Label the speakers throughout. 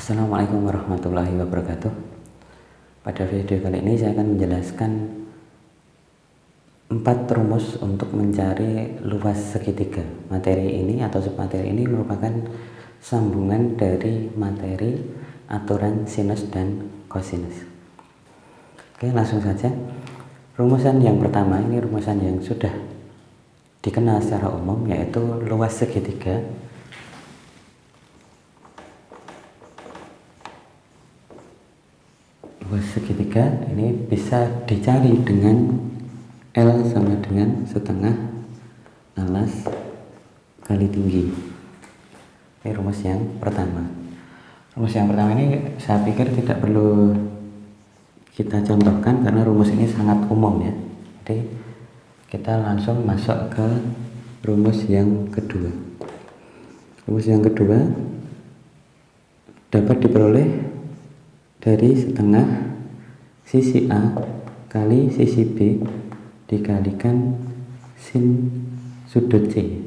Speaker 1: Assalamualaikum warahmatullahi wabarakatuh. Pada video kali ini saya akan menjelaskan 4 rumus untuk mencari luas segitiga. Materi ini atau submateri ini merupakan sambungan dari materi aturan sinus dan kosinus. Oke, langsung saja. Rumusan yang pertama ini rumusan yang sudah dikenal secara umum, yaitu luas segitiga. Luas segitiga ini bisa dicari dengan L sama dengan setengah alas kali tinggi. Ini rumus yang pertama. Rumus yang pertama ini saya pikir tidak perlu kita contohkan karena rumus ini sangat umum ya. Jadi kita langsung masuk ke rumus yang kedua. Rumus yang kedua dapat diperoleh dari setengah sisi A kali sisi B dikalikan sin sudut C.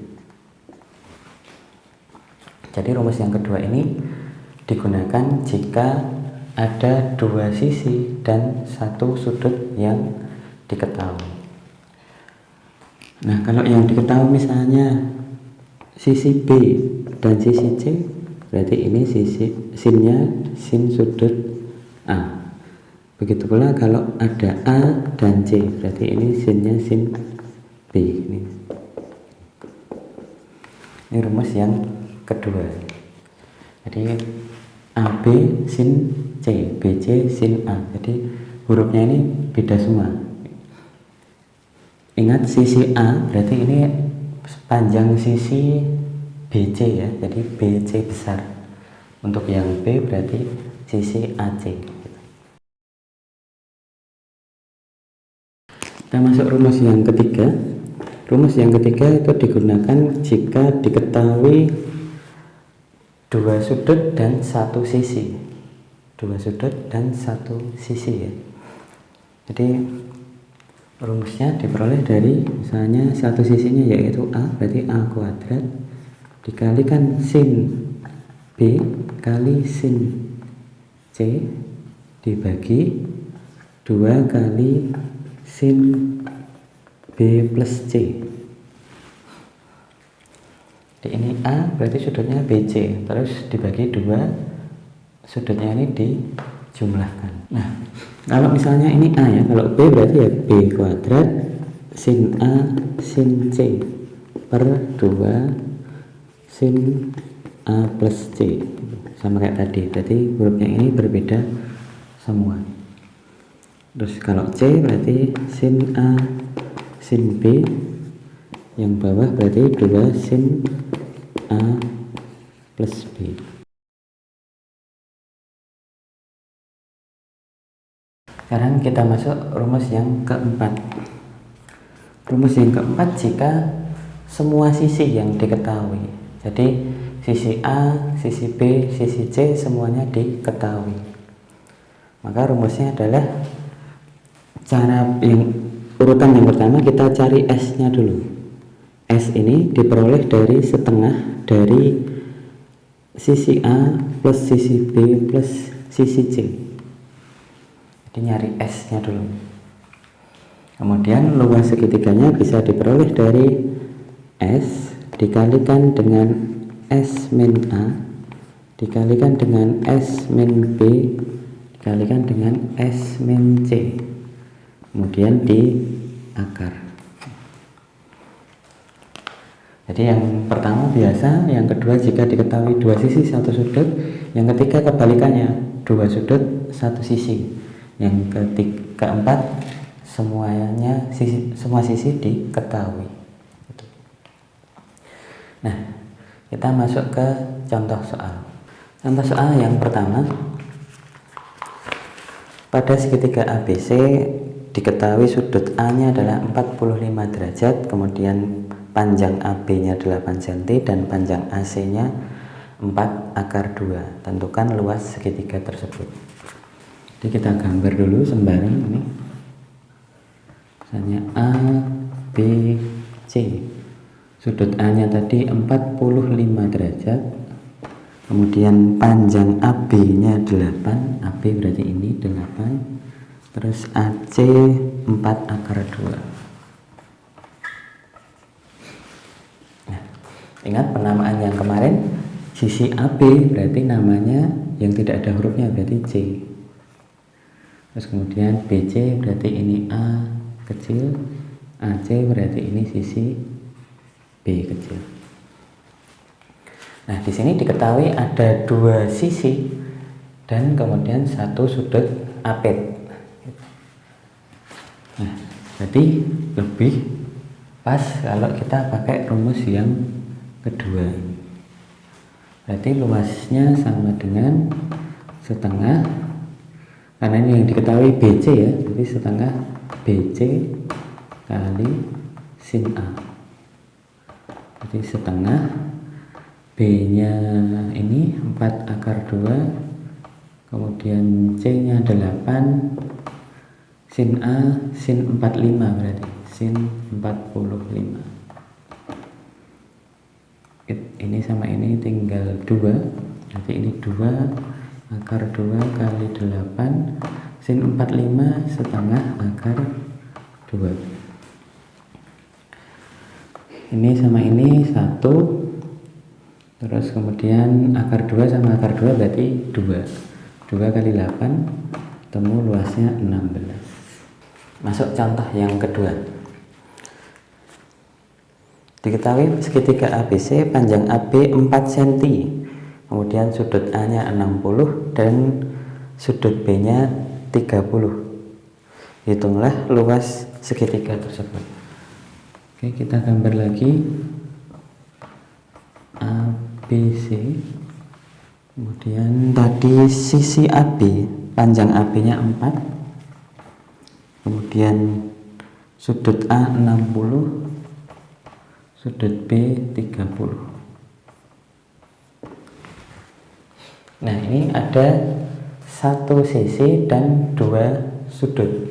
Speaker 1: Jadi rumus yang kedua ini digunakan jika ada dua sisi dan satu sudut yang diketahui. Nah, kalau yang diketahui misalnya sisi B dan sisi C, berarti ini sisi sinnya sin sudut A. Begitu pula kalau ada A dan C, berarti ini sinnya sin B. Ini rumus yang kedua. Jadi AB sin C, BC sin A. Jadi hurufnya ini beda semua. Ingat sisi A berarti ini panjang sisi BC ya. Jadi BC besar. Untuk yang B berarti sisi AC. Kita masuk rumus yang ketiga. Rumus yang ketiga itu digunakan jika diketahui dua sudut dan satu sisi. Dua sudut dan satu sisi ya. Jadi rumusnya diperoleh dari misalnya satu sisinya yaitu A, berarti A kuadrat dikalikan sin B kali sin C dibagi 2 kali sin B plus C. Jadi ini A berarti sudutnya BC, terus dibagi 2, sudutnya ini dijumlahkan. Nah, kalau misalnya ini A ya, kalau B berarti ya B kuadrat sin A sin C per 2 sin A plus C, sama kayak tadi. Berarti hurufnya ini berbeda semua. Terus kalau C berarti sin A sin B, yang bawah berarti 2 sin A plus B. Sekarang kita masuk rumus yang keempat. Rumus yang keempat jika semua sisi yang diketahui. Jadi sisi A, sisi B, sisi C semuanya diketahui. Maka rumusnya adalah cara yang urutan yang pertama kita cari S-nya dulu. S ini diperoleh dari setengah dari sisi A plus sisi B plus sisi C. Jadi nyari S-nya dulu. Kemudian luas segitiganya bisa diperoleh dari S dikalikan dengan S min A dikalikan dengan S min B dikalikan dengan S min C, kemudian di akar. Jadi yang pertama biasa, yang kedua jika diketahui dua sisi satu sudut, yang ketiga kebalikannya dua sudut satu sisi, yang keempat semuanya semua sisi diketahui. Nah, kita masuk ke contoh soal. Contoh soal yang pertama, pada segitiga ABC diketahui sudut A nya adalah 45 derajat, kemudian panjang AB nya 8 cm dan panjang AC nya 4 akar 2. Tentukan luas segitiga tersebut. Jadi kita gambar dulu sembarang ini. Misalnya A, B, C. Sudut A nya tadi 45 derajat, kemudian panjang AB nya 8, AB berarti ini 8, terus AC 4 akar 2. Nah, ingat penamaan yang kemarin, sisi AB berarti namanya yang tidak ada hurufnya berarti C, terus kemudian BC berarti ini A kecil, AC berarti ini sisi B kecil. Nah, di sini diketahui ada dua sisi dan kemudian satu sudut apet. Nah, jadi lebih pas kalau kita pakai rumus yang kedua. Berarti luasnya sama dengan setengah, karena ini yang diketahui BC ya, jadi setengah BC kali sin A. Jadi setengah B nya ini 4 akar 2, kemudian C nya 8, sin A sin 45 berarti sin 45. Ini sama ini tinggal 2, jadi ini 2 akar 2 kali 8 sin 45 setengah akar 2. Ini sama ini 1, terus kemudian akar 2 sama akar 2 berarti 2 kali 8, temu luasnya 16. Masuk contoh yang kedua. Diketahui segitiga ABC, panjang AB 4 cm, kemudian sudut A nya 60 dan sudut B nya 30. Hitunglah luas segitiga tersebut. Oke, kita gambar lagi. ABC, kemudian tadi sisi AB, panjang AB nya 4, kemudian sudut A 60, sudut B 30. Nah, ini ada satu sisi dan dua sudut.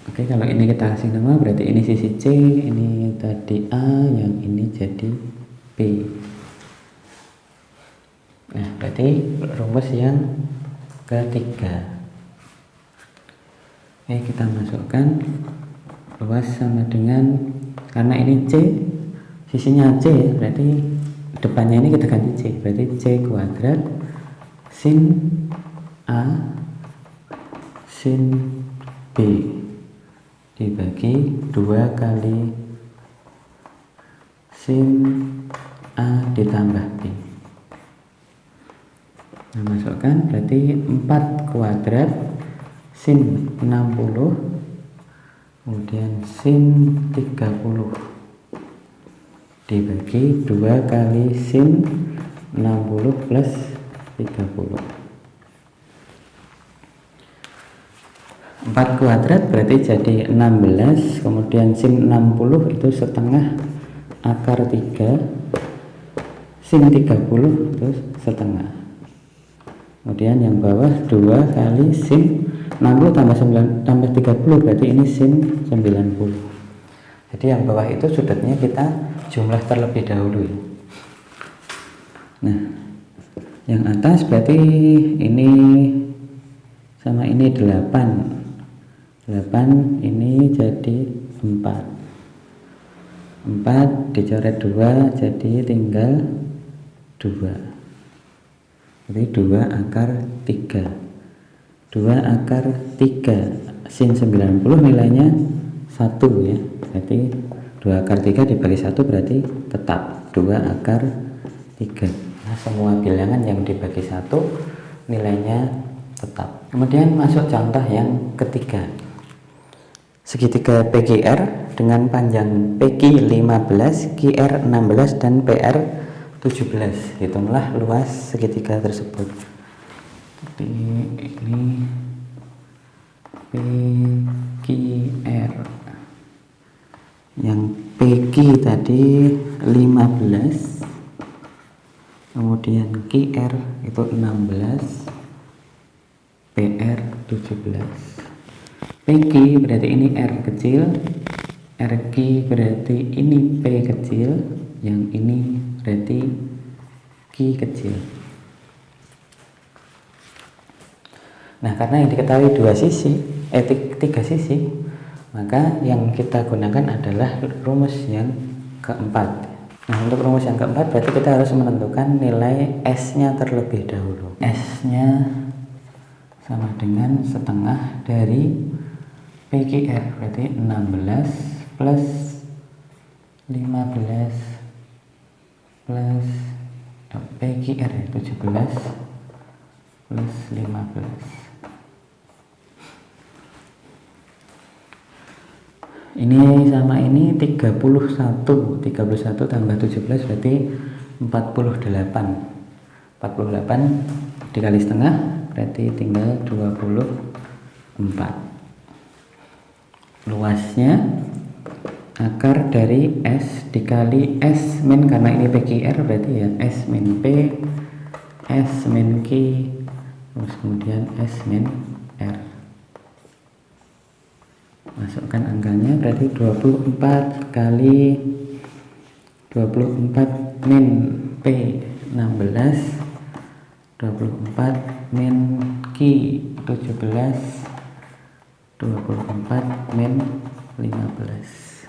Speaker 1: Oke, kalau ini kita kasih nama berarti ini sisi C, ini tadi A, yang ini jadi B. Nah, berarti rumus yang ketiga. Oke, kita masukkan luas sama dengan, karena ini C, sisinya C ya, berarti depannya ini kita ganti C, berarti C kuadrat sin A sin B dibagi 2 kali sin A ditambah B. Nah, masukkan berarti 4 kuadrat sin 60, kemudian sin 30 dibagi 2 kali sin 60 plus 30. 4 kuadrat berarti jadi 16, kemudian sin 60 itu setengah akar 3, sin 30 itu setengah, kemudian yang bawah 2 kali sin 60 tambah 30 berarti ini sin 90. Jadi yang bawah itu sudutnya kita jumlah terlebih dahulu ya. Nah, yang atas berarti ini sama ini 8 ini jadi 4 dicoret 2 jadi tinggal 2, jadi 2 akar 3, 2 akar 3 sin 90 nilainya 1 ya, berarti 2 akar 3 dibagi 1 berarti tetap 2 akar 3. Nah, semua bilangan yang dibagi 1 nilainya tetap. Kemudian masuk contoh yang ketiga. Segitiga PQR dengan panjang PQ 15, QR 16 dan PR 17. Hitunglah luas segitiga tersebut. Jadi ini PQR, yang PQ tadi 15, kemudian QR itu 16, PR 17. PQ berarti ini R kecil, RQ berarti ini P kecil, yang ini berarti Q Q kecil. Nah, karena yang diketahui tiga sisi, maka yang kita gunakan adalah rumus yang keempat. Nah, untuk rumus yang keempat berarti kita harus menentukan nilai S-nya terlebih dahulu. S-nya sama dengan setengah dari PQR, berarti 16 plus 15 plus PQR 17 plus 15. Ini sama ini 31 tambah 17 berarti 48 dikali setengah berarti tinggal 24. Luasnya akar dari S dikali S min, karena ini PQR berarti ya S min P, S min Q, terus kemudian S min R. Masukkan angkanya berarti 24 kali 24 min P 16, 24 min Q 17, 24 min 15.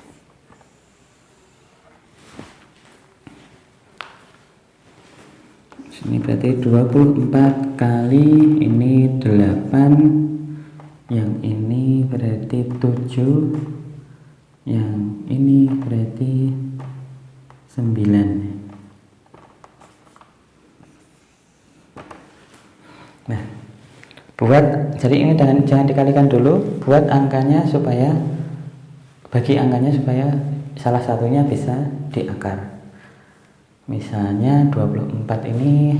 Speaker 1: Ini berarti 24 kali ini 8, yang ini berarti 7, yang ini berarti 9. Nah, jadi ini jangan dikalikan dulu, buat angkanya supaya salah satunya bisa diakar. Misalnya 24 ini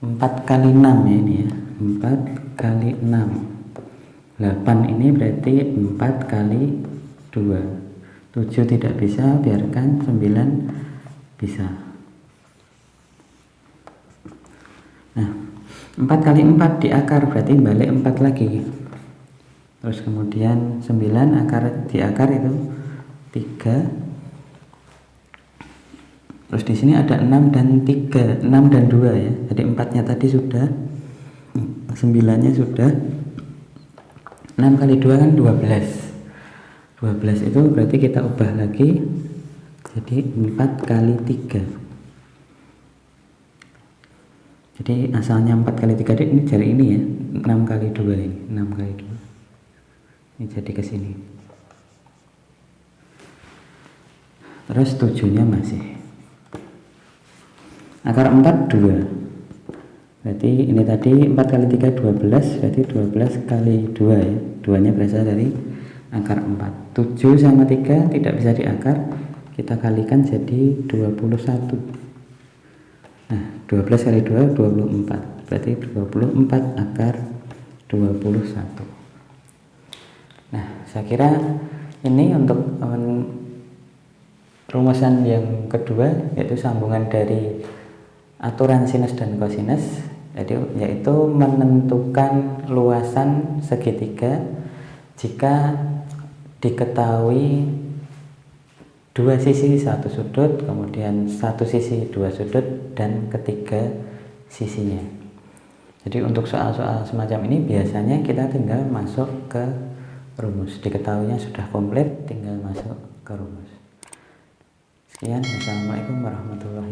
Speaker 1: 4 kali 6 ya, ini ya 4 kali 6, 8 ini berarti 4 kali 2, 7 tidak bisa, biarkan 9 bisa. Nah, 4 kali 4 diakar berarti balik 4 lagi, terus kemudian 9 diakar itu 3. Terus di sini ada 6 dan 3, 6 dan 2 ya. Jadi 4-nya tadi sudah, 9-nya sudah. 6 kali 2 kan 12. 12 itu berarti kita ubah lagi jadi 4 kali 3. Jadi asalnya 4 kali 3 ini dari ini ya, 6 kali 2 ini, 6 kali 2. Ini jadi ke sini. Terus 7-nya masih. Akar 4 2, berarti ini tadi 4 kali 3 12, berarti 12 kali 2 ya, 2 nya berasal dari akar 4. 7 sama 3 tidak bisa diakar, kita kalikan jadi 21. Nah, 12 kali 2 24, berarti 24 akar 21. Nah, saya kira ini untuk rumusan yang kedua, yaitu sambungan dari aturan sinus dan kosinus, yaitu menentukan luasan segitiga jika diketahui dua sisi satu sudut, kemudian satu sisi dua sudut, dan ketiga sisinya. Jadi untuk soal-soal semacam ini biasanya kita tinggal masuk ke rumus, diketahuinya sudah komplit, tinggal masuk ke rumus. Sekian, wassalamualaikum warahmatullahi wabarakatuh.